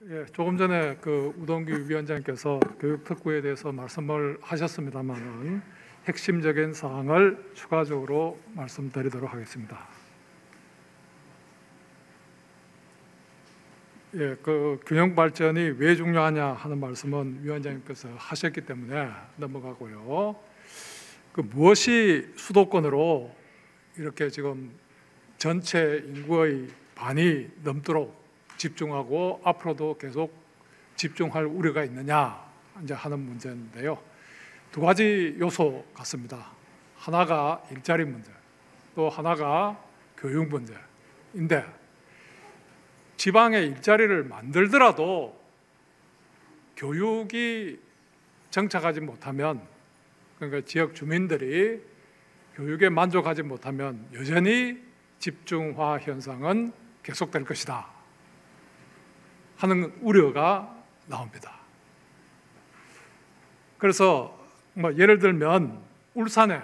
예, 조금 전에 우동규 위원장께서 교육특구에 대해서 말씀을 하셨습니다만은 핵심적인 사항을 추가적으로 말씀드리도록 하겠습니다. 예, 균형 발전이 왜 중요하냐 하는 말씀은 위원장님께서 하셨기 때문에 넘어가고요. 무엇이 수도권으로 이렇게 지금 전체 인구의 반이 넘도록 집중하고 앞으로도 계속 집중할 우려가 있느냐 이제 하는 문제인데요. 두 가지 요소 같습니다. 하나가 일자리 문제, 또 하나가 교육 문제인데, 지방에 일자리를 만들더라도 교육이 정착하지 못하면, 그러니까 지역 주민들이 교육에 만족하지 못하면 여전히 집중화 현상은 계속될 것이다 하는 우려가 나옵니다. 그래서 예를 들면 울산에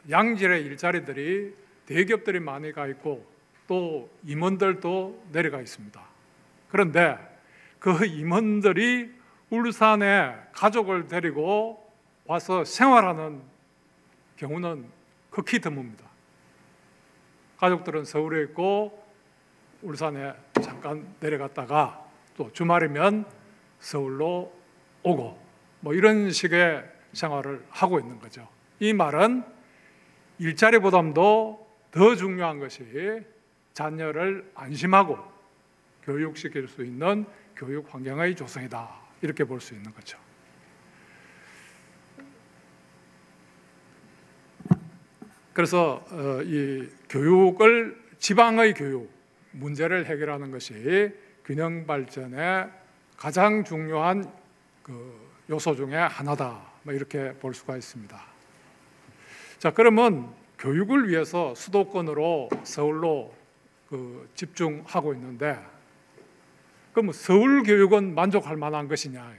양질의 일자리들이 대기업들이 많이 가 있고 또 임원들도 내려가 있습니다. 그런데 그 임원들이 울산에 가족을 데리고 와서 생활하는 경우는 극히 드뭅니다. 가족들은 서울에 있고 울산에 잠깐 내려갔다가 또 주말이면 서울로 오고 이런 식의 생활을 하고 있는 거죠. 이 말은 일자리 보담도 더 중요한 것이 자녀를 안심하고 교육시킬 수 있는 교육 환경의 조성이다, 이렇게 볼 수 있는 거죠. 그래서 이 교육을, 지방의 교육 문제를 해결하는 것이 균형 발전의 가장 중요한 요소 중에 하나다, 이렇게 볼 수가 있습니다. 자, 그러면 교육을 위해서 수도권으로, 서울로 집중하고 있는데, 그럼 서울 교육은 만족할 만한 것이냐?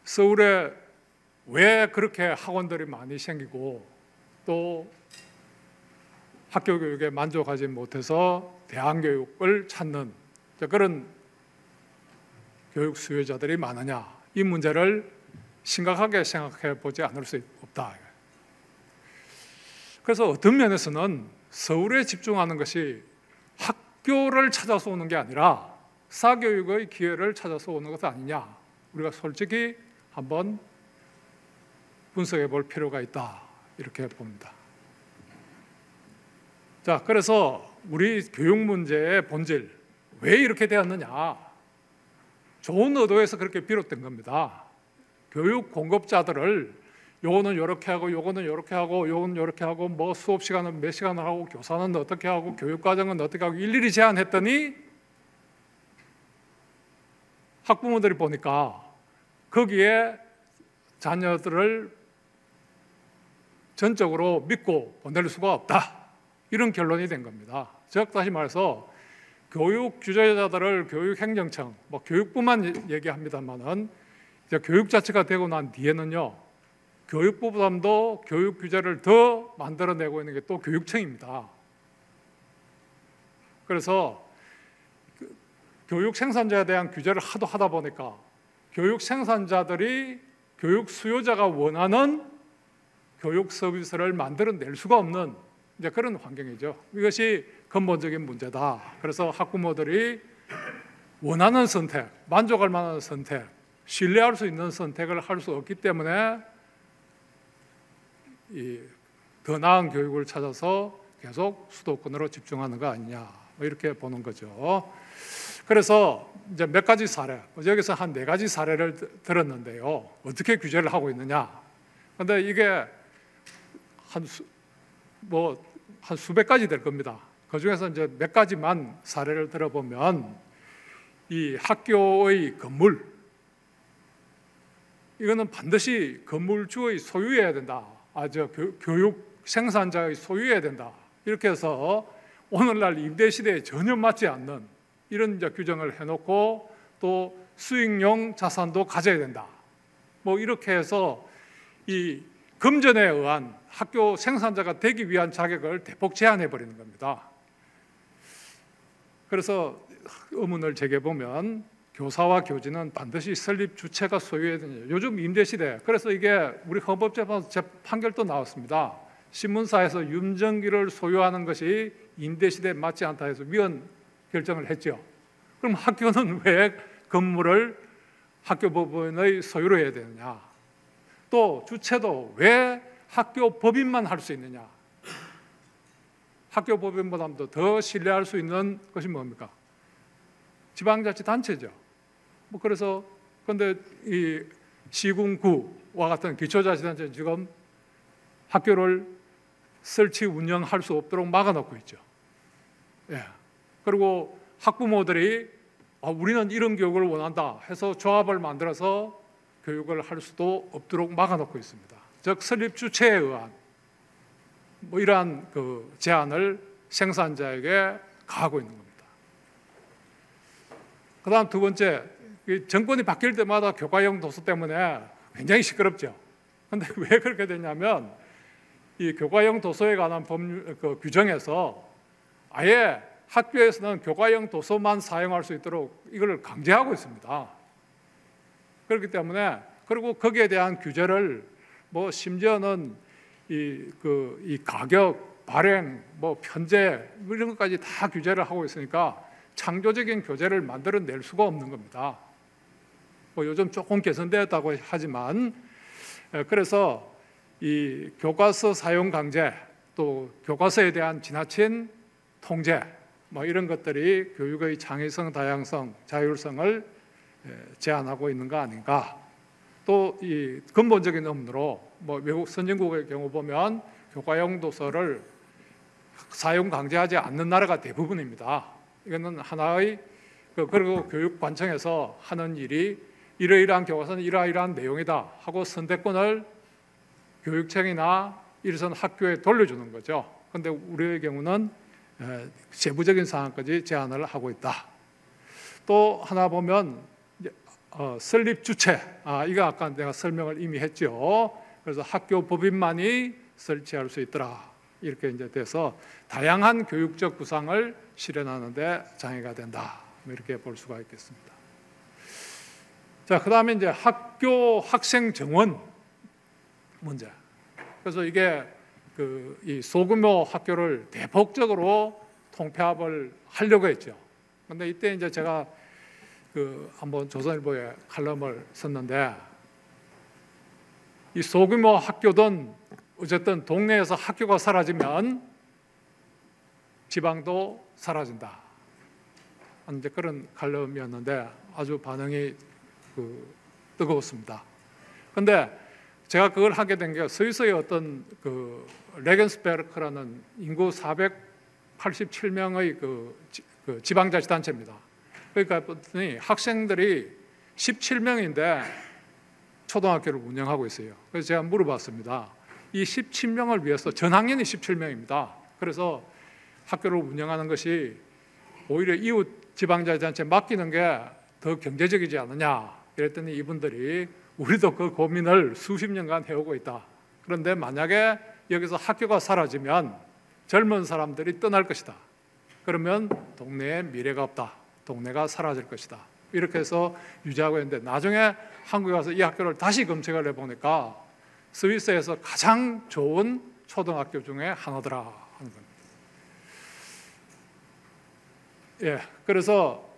서울에 왜 그렇게 학원들이 많이 생기고 또 학교 교육에 만족하지 못해서 대안교육을 찾는 그런 교육 수요자들이 많으냐, 이 문제를 심각하게 생각해 보지 않을 수 없다. 그래서 어떤 면에서는 서울에 집중하는 것이 학교를 찾아서 오는 게 아니라 사교육의 기회를 찾아서 오는 것 아니냐, 우리가 솔직히 한번 분석해 볼 필요가 있다, 이렇게 봅니다. 자, 그래서 우리 교육 문제의 본질, 왜 이렇게 되었느냐? 좋은 의도에서 그렇게 비롯된 겁니다. 교육 공급자들을 요거는 이렇게 하고 요거는 이렇게 하고 요거는 이렇게 하고 수업 시간은 몇 시간을 하고 교사는 어떻게 하고 교육 과정은 어떻게 하고 일일이 제한했더니 학부모들이 보니까 거기에 자녀들을 전적으로 믿고 보낼 수가 없다, 이런 결론이 된 겁니다. 즉 다시 말해서 교육 규제자들을 교육행정청, 교육부만 얘기합니다만은 이제 교육 자체가 되고 난 뒤에는요, 교육부 부담도 교육 규제를 더 만들어내고 있는 게 또 교육청입니다. 그래서 교육 생산자에 대한 규제를 하도 하다 보니까 교육 생산자들이 교육 수요자가 원하는 교육 서비스를 만들어낼 수가 없는 이제 그런 환경이죠. 이것이 근본적인 문제다. 그래서 학부모들이 원하는 선택, 만족할 만한 선택, 신뢰할 수 있는 선택을 할 수 없기 때문에 더 나은 교육을 찾아서 계속 수도권으로 집중하는 거 아니냐, 이렇게 보는 거죠. 그래서 이제 몇 가지 사례, 여기서 한 4가지 사례를 들었는데요. 어떻게 규제를 하고 있느냐? 그런데 이게 한 수백 가지 될 겁니다. 그 중에서 이제 몇 가지만 사례를 들어보면, 이 학교의 건물, 이거는 반드시 건물주의 소유해야 된다. 교육 생산자의 소유해야 된다. 이렇게 해서 오늘날 임대 시대에 전혀 맞지 않는 이런 이제 규정을 해놓고, 또 수익용 자산도 가져야 된다. 이렇게 해서 이 금전에 의한 학교 생산자가 되기 위한 자격을 대폭 제한해 버리는 겁니다. 그래서 의문을 제기해보면 교사와 교직은 반드시 설립 주체가 소유해야 되냐. 요즘 임대시대, 그래서 이게 우리 헌법재판소 판결도 나왔습니다. 신문사에서 윤정기를 소유하는 것이 임대시대에 맞지 않다 해서 위헌 결정을 했죠. 그럼 학교는 왜 건물을 학교법인의 소유로 해야 되느냐. 또 주체도 왜 학교 법인만 할 수 있느냐. 학교 법인보다도 더 신뢰할 수 있는 것이 뭡니까? 지방자치단체죠. 뭐 그래서 근데 이 시군구와 같은 기초자치단체는 지금 학교를 설치 운영할 수 없도록 막아놓고 있죠. 예. 그리고 학부모들이 우리는 이런 교육을 원한다 해서 조합을 만들어서 교육을 할 수도 없도록 막아놓고 있습니다. 즉 설립 주체에 의한 뭐 이러한 그 제한을 생산자에게 가하고 있는 겁니다. 그다음 두 번째, 정권이 바뀔 때마다 교과형 도서 때문에 굉장히 시끄럽죠. 그런데 왜 그렇게 되냐면 이 교과형 도서에 관한 법률 그 규정에서 아예 학교에서는 교과형 도서만 사용할 수 있도록 이걸 강제하고 있습니다. 그렇기 때문에 그리고 거기에 대한 규제를 뭐 심지어는 이 가격, 발행, 뭐 편제 이런 것까지 다 규제를 하고 있으니까 창조적인 교재를 만들어낼 수가 없는 겁니다. 뭐 요즘 조금 개선되었다고 하지만 그래서 이 교과서 사용 강제 또 교과서에 대한 지나친 통제 뭐 이런 것들이 교육의 창의성, 다양성, 자율성을 제한하고 있는 거 아닌가. 또 이 근본적인 의문으로 뭐 외국 선진국의 경우 보면 교과형 도서를 사용 강제하지 않는 나라가 대부분입니다. 이거는 하나의 그리고 교육관청에서 하는 일이 이러이러한 교과서는 이러이러한 내용이다 하고 선택권을 교육청이나 일선 학교에 돌려주는 거죠. 그런데 우리의 경우는 세부적인 사항까지 제한을 하고 있다. 또 하나 보면 설립 주체, 이거 아까 내가 설명을 이미 했죠. 그래서 학교 법인만이 설치할 수 있더라. 이렇게 이제 돼서 다양한 교육적 구상을 실현하는데 장애가 된다. 이렇게 볼 수가 있겠습니다. 자, 그다음에 이제 학교 학생 정원 문제. 그래서 이게 이 소규모 학교를 대폭적으로 통폐합을 하려고 했죠. 그런데 이때 이제 제가 한번 조선일보에 칼럼을 썼는데 이 소규모 학교든 어쨌든 동네에서 학교가 사라지면 지방도 사라진다. 이제 그런 칼럼이었는데 아주 반응이 뜨거웠습니다. 그런데 제가 그걸 하게 된 게 스위스의 어떤 레겐스베르크라는 인구 487명의 지방자치단체입니다. 그러니까 학생들이 17명인데 초등학교를 운영하고 있어요. 그래서 제가 물어봤습니다. 이 17명을 위해서 전학년이 17명입니다. 그래서 학교를 운영하는 것이 오히려 이웃 지방자치단체에 맡기는 게 더 경제적이지 않느냐 이랬더니 이분들이 우리도 그 고민을 수십 년간 해오고 있다. 그런데 만약에 여기서 학교가 사라지면 젊은 사람들이 떠날 것이다. 그러면 동네에 미래가 없다. 동네가 사라질 것이다. 이렇게 해서 유지하고 있는데 나중에 한국에 와서 이 학교를 다시 검색을 해보니까 스위스에서 가장 좋은 초등학교 중에 하나더라 하는 겁니다. 예, 그래서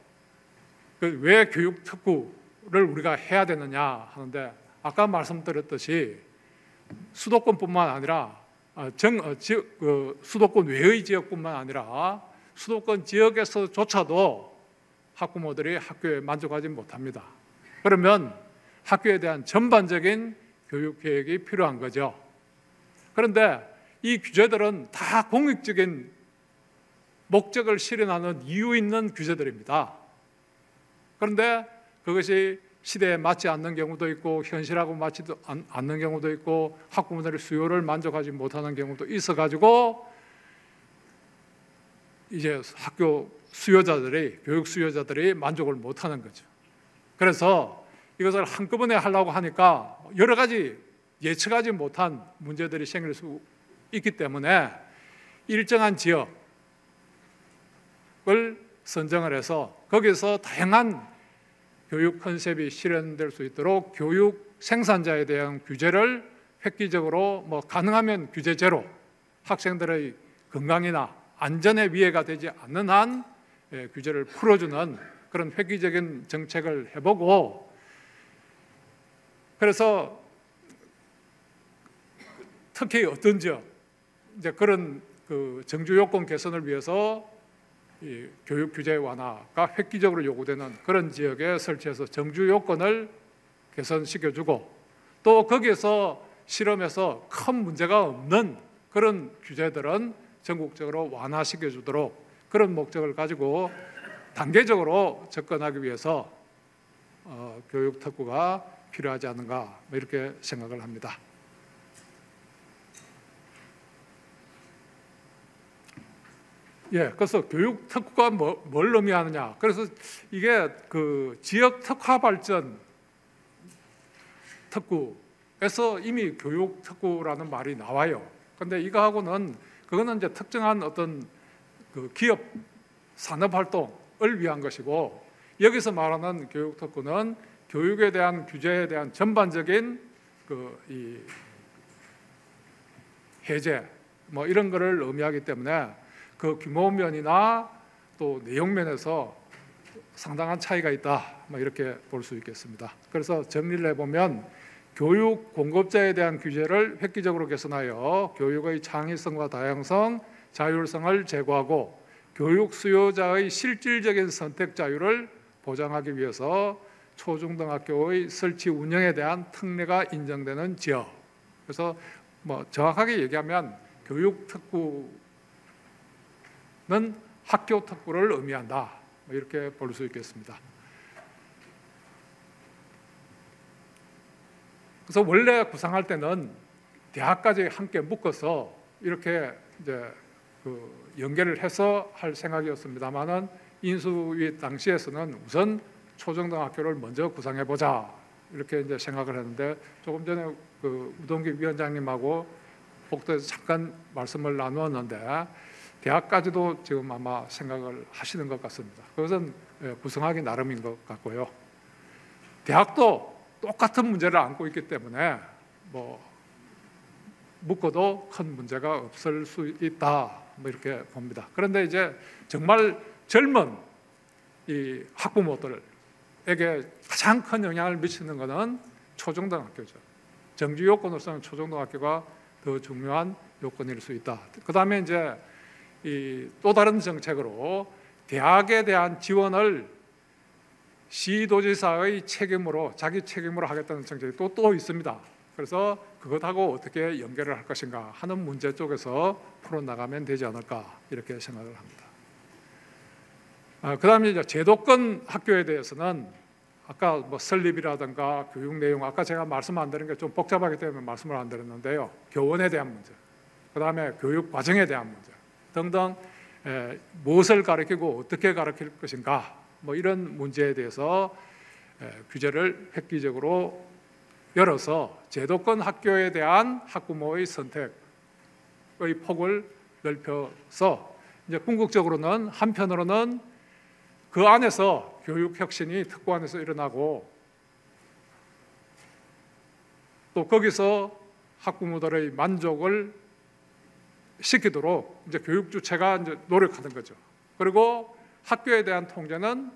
왜 교육 특구를 우리가 해야 되느냐 하는데 아까 말씀드렸듯이 수도권뿐만 아니라 수도권 외의 지역뿐만 아니라 수도권 지역에서조차도 학부모들이 학교에 만족하지 못합니다. 그러면 학교에 대한 전반적인 교육 계획이 필요한 거죠. 그런데 이 규제들은 다 공익적인 목적을 실현하는 이유 있는 규제들입니다. 그런데 그것이 시대에 맞지 않는 경우도 있고 현실하고 맞지 않는 경우도 있고 학부모들의 수요를 만족하지 못하는 경우도 있어가지고 이제 학교 수요자들이 교육 수요자들이 만족을 못하는 거죠. 그래서 이것을 한꺼번에 하려고 하니까 여러 가지 예측하지 못한 문제들이 생길 수 있기 때문에 일정한 지역을 선정을 해서 거기서 다양한 교육 컨셉이 실현될 수 있도록 교육 생산자에 대한 규제를 획기적으로 가능하면 규제 제로, 학생들의 건강이나 안전에 위해가 되지 않는 한 규제를 풀어주는 그런 획기적인 정책을 해보고, 그래서 특히 어떤 지역, 이제 그런 정주 요건 개선을 위해서 이 교육 규제 완화가 획기적으로 요구되는 그런 지역에 설치해서 정주 요건을 개선시켜주고, 또 거기에서 실험해서 큰 문제가 없는 그런 규제들은 전국적으로 완화시켜주도록 그런 목적을 가지고 단계적으로 접근하기 위해서 교육 특구가 필요하지 않은가 이렇게 생각을 합니다. 그래서 교육 특구가 뭘 의미하느냐? 그래서 이게 지역 특화 발전 특구에서 이미 교육 특구라는 말이 나와요. 근데 이거하고는 그거는 이제 특정한 어떤 기업 산업 활동을 위한 것이고, 여기서 말하는 교육 특구는 교육에 대한 규제에 대한 전반적인 이 해제 이런 거를 의미하기 때문에 그 규모 면이나 또 내용 면에서 상당한 차이가 있다 이렇게 볼 수 있겠습니다. 그래서 정리를 해보면 교육 공급자에 대한 규제를 획기적으로 개선하여 교육의 창의성과 다양성, 자율성을 제고하고 교육 수요자의 실질적인 선택 자유를 보장하기 위해서 초중등학교의 설치 운영에 대한 특례가 인정되는 지역. 그래서 정확하게 얘기하면 교육 특구는 학교 특구를 의미한다 이렇게 볼 수 있겠습니다. 그래서 원래 구상할 때는 대학까지 함께 묶어서 이렇게 이제 연계를 해서 할 생각이었습니다만은 인수위 당시에서는 우선 초중등학교를 먼저 구상해 보자 이렇게 이제 생각을 했는데, 조금 전에 우동기 위원장님하고 복도에서 잠깐 말씀을 나누었는데 대학까지도 지금 아마 생각을 하시는 것 같습니다. 그것은 구성하기 나름인 것 같고요. 대학도 똑같은 문제를 안고 있기 때문에 묶어도 큰 문제가 없을 수 있다 이렇게 봅니다. 그런데 이제 정말 젊은 이 학부모들에게 가장 큰 영향을 미치는 것은 초중등학교죠. 정규 요건으로서는 초중등학교가 더 중요한 요건일 수 있다. 그 다음에 이제 또 다른 정책으로 대학에 대한 지원을 시도지사의 책임으로, 자기 책임으로 하겠다는 정책이 또 있습니다. 그래서 그것하고 어떻게 연결을 할 것인가 하는 문제 쪽에서 풀어나가면 되지 않을까 이렇게 생각을 합니다. 그 다음에 이제 제도권 학교에 대해서는 아까 설립이라든가 교육 내용, 아까 제가 말씀 안 드린 게 좀 복잡하기 때문에 말씀을 안 드렸는데요. 교원에 대한 문제, 그 다음에 교육 과정에 대한 문제 등등, 무엇을 가르치고 어떻게 가르칠 것인가 이런 문제에 대해서 규제를 획기적으로 열어서 제도권 학교에 대한 학부모의 선택의 폭을 넓혀서 이제 궁극적으로는 한편으로는 그 안에서 교육 혁신이 특구 안에서 일어나고, 또 거기서 학부모들의 만족을 시키도록 이제 교육 주체가 이제 노력하는 거죠. 그리고 학교에 대한 통제는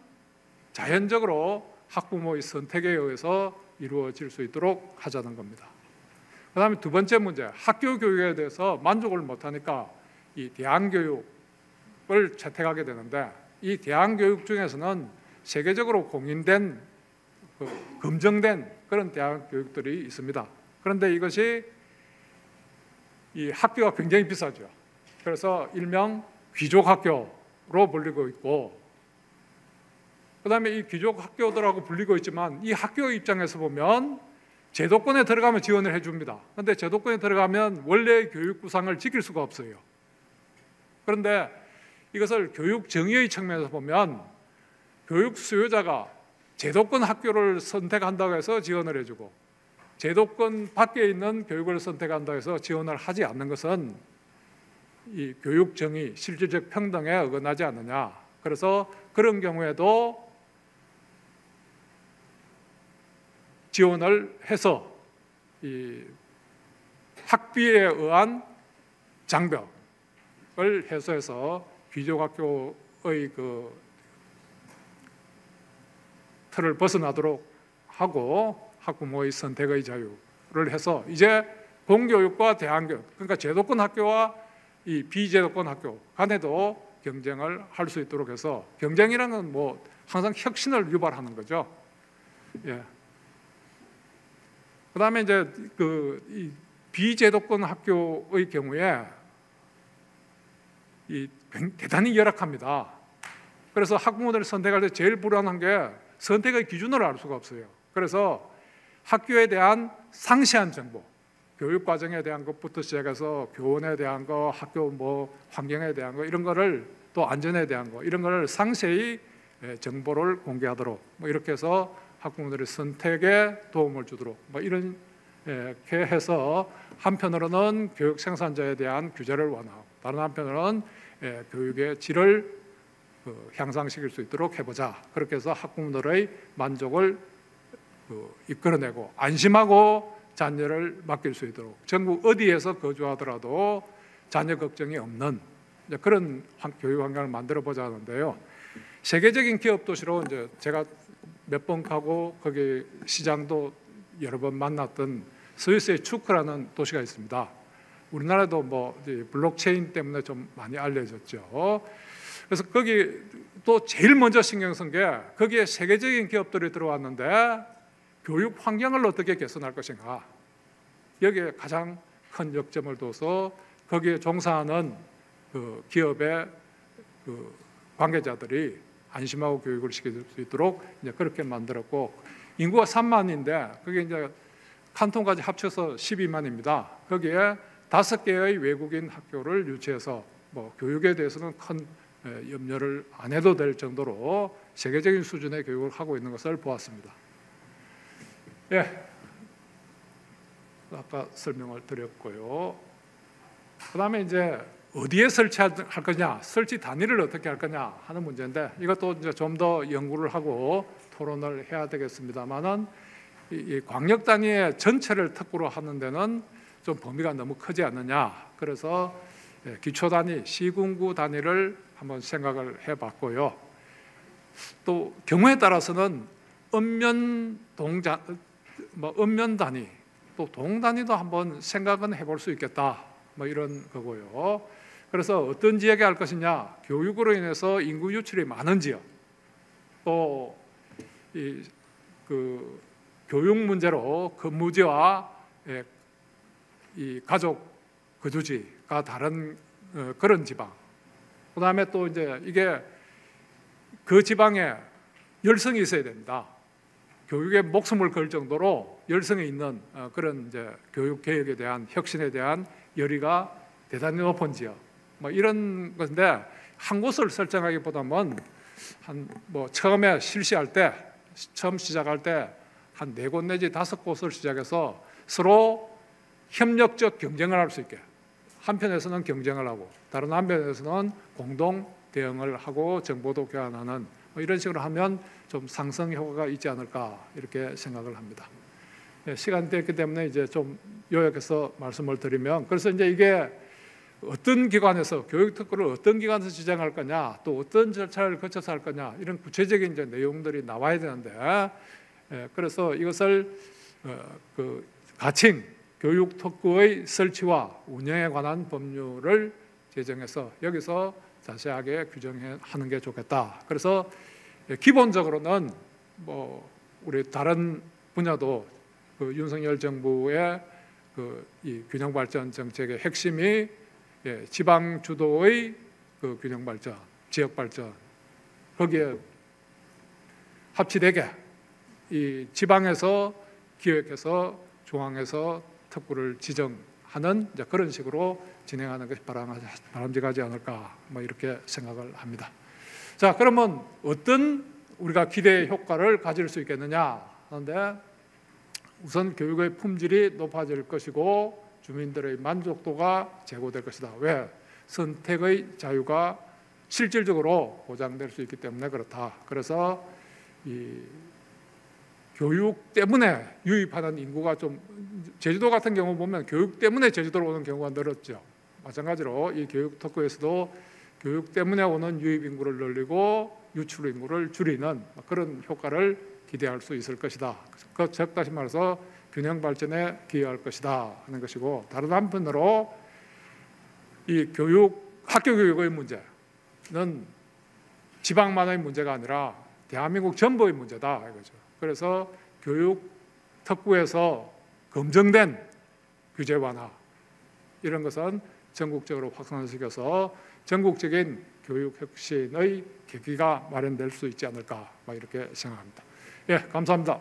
자연적으로 학부모의 선택에 의해서 이루어질 수 있도록 하자는 겁니다. 그 다음에 두 번째 문제, 학교 교육에 대해서 만족을 못하니까 이 대안교육을 채택하게 되는데, 이 대안교육 중에서는 세계적으로 공인된 검증된 그런 대안교육들이 있습니다. 그런데 이것이 이 학교가 굉장히 비싸죠. 그래서 일명 귀족학교로 불리고 있고, 그 다음에 이 귀족학교들하고 불리고 있지만 이 학교 입장에서 보면 제도권에 들어가면 지원을 해줍니다. 그런데 제도권에 들어가면 원래의 교육 구상을 지킬 수가 없어요. 그런데 이것을 교육 정의의 측면에서 보면 교육 수요자가 제도권 학교를 선택한다고 해서 지원을 해주고 제도권 밖에 있는 교육을 선택한다고 해서 지원을 하지 않는 것은 이 교육 정의, 실질적 평등에 어긋나지 않느냐, 그래서 그런 경우에도 지원을 해서 이 학비에 의한 장벽을 해소해서 귀족학교의 그 틀을 벗어나도록 하고 학부모의 선택의 자유를 해서 이제 공교육과 대안교육, 그러니까 제도권 학교와 이 비제도권 학교 간에도 경쟁을 할 수 있도록 해서, 경쟁이라는 건 뭐 항상 혁신을 유발하는 거죠. 예. 그다음에 이제 이 비제도권 학교의 경우에 대단히 열악합니다. 그래서 학부모들을 선택할 때 제일 불안한 게 선택의 기준을 알 수가 없어요. 그래서 학교에 대한 상세한 정보, 교육 과정에 대한 것부터 시작해서 교원에 대한 거, 학교 뭐 환경에 대한 거, 이런 거를, 또 안전에 대한 거, 이런 거를 상세히 정보를 공개하도록 뭐 이렇게 해서 학부모들의 선택에 도움을 주도록 뭐 이렇게 해서, 한편으로는 교육 생산자에 대한 규제를 완화하고 다른 한편으로는 교육의 질을 향상시킬 수 있도록 해보자. 그렇게 해서 학부모들의 만족을 이끌어내고 안심하고 자녀를 맡길 수 있도록, 전국 어디에서 거주하더라도 자녀 걱정이 없는 그런 교육 환경을 만들어 보자 하는데요. 세계적인 기업 도시로 이제 제가 몇 번 가고 거기 시장도 여러 번 만났던 스위스의 추크라는 도시가 있습니다. 우리나라도 뭐 블록체인 때문에 좀 많이 알려졌죠. 그래서 거기 또 제일 먼저 신경 쓴 게, 거기에 세계적인 기업들이 들어왔는데 교육 환경을 어떻게 개선할 것인가, 여기에 가장 큰 역점을 둬서 거기에 종사하는 그 기업의 그 관계자들이 안심하고 교육을 시킬 수 있도록 이제 그렇게 만들었고, 인구가 3만인데 그게 이제 칸톤까지 합쳐서 12만입니다. 거기에 5개의 외국인 학교를 유치해서 뭐 교육에 대해서는 큰 염려를 안 해도 될 정도로 세계적인 수준의 교육을 하고 있는 것을 보았습니다. 예, 아까 설명을 드렸고요. 그다음에 이제 어디에 설치할 거냐, 설치 단위를 어떻게 할 거냐 하는 문제인데, 이것도 이제 좀 더 연구를 하고 토론을 해야 되겠습니다만은, 이 광역 단위의 전체를 특구로 하는 데는 좀 범위가 너무 크지 않느냐. 그래서 기초 단위, 시군구 단위를 한번 생각을 해봤고요. 또 경우에 따라서는 읍면 단위, 또 동 단위도 한번 생각은 해볼 수 있겠다. 뭐 이런 거고요. 그래서 어떤 지역에 할 것이냐, 교육으로 인해서 인구 유출이 많은 지역, 또 그 교육 문제로 근무지와 이 가족 거주지가 다른 그런 지방, 그다음에 또 이제 이게 그 지방에 열성이 있어야 됩니다. 교육에 목숨을 걸 정도로 열성이 있는 그런 이제 교육 개혁에 대한, 혁신에 대한 열의가 대단히 높은 지역, 뭐 이런 건데, 한 곳을 설정하기보다는 처음에 실시할 때, 처음 시작할 때 한 4곳 내지 5곳을 시작해서 서로 협력적 경쟁을 할 수 있게, 한편에서는 경쟁을 하고 다른 한편에서는 공동 대응을 하고 정보도 교환하는 뭐 이런 식으로 하면 좀 상승 효과가 있지 않을까, 이렇게 생각을 합니다. 시간이 됐기 때문에 이제 좀 요약해서 말씀을 드리면, 그래서 이제 이게 어떤 기관에서, 교육 특구를 어떤 기관에서 지정할 거냐, 또 어떤 절차를 거쳐서 할 거냐, 이런 구체적인 이제 내용들이 나와야 되는데, 그래서 이것을 그 가칭 교육 특구의 설치와 운영에 관한 법률을 제정해서 여기서 자세하게 규정하는 게 좋겠다. 그래서 기본적으로는 뭐 우리 다른 분야도 그 윤석열 정부의 이 균형 발전 정책의 핵심이 지방 주도의 그 균형 발전, 지역 발전, 거기에 합치되게 이 지방에서 기획해서 중앙에서 특구를 지정하는 이제 그런 식으로 진행하는 것이 바람직하지 않을까, 뭐 이렇게 생각을 합니다. 자, 그러면 어떤 우리가 기대의 효과를 가질 수 있겠느냐 하는데, 우선 교육의 품질이 높아질 것이고 주민들의 만족도가 제고될 것이다. 왜? 선택의 자유가 실질적으로 보장될 수 있기 때문에 그렇다. 그래서 이 교육 때문에 유입하는 인구가 좀, 제주도 같은 경우 보면 교육 때문에 제주도로 오는 경우가 늘었죠. 마찬가지로 이 교육 특구에서도 교육 때문에 오는 유입 인구를 늘리고 유출 인구를 줄이는 그런 효과를 기대할 수 있을 것이다. 즉 다시 말해서 균형 발전에 기여할 것이다 하는 것이고, 다른 한편으로 이 학교 교육의 문제는 지방만의 문제가 아니라 대한민국 전부의 문제다 이거죠. 그래서 교육 특구에서 검증된 규제 완화 이런 것은 전국적으로 확산시켜서 전국적인 교육 혁신의 계기가 마련될 수 있지 않을까 이렇게 생각합니다. 예, 감사합니다.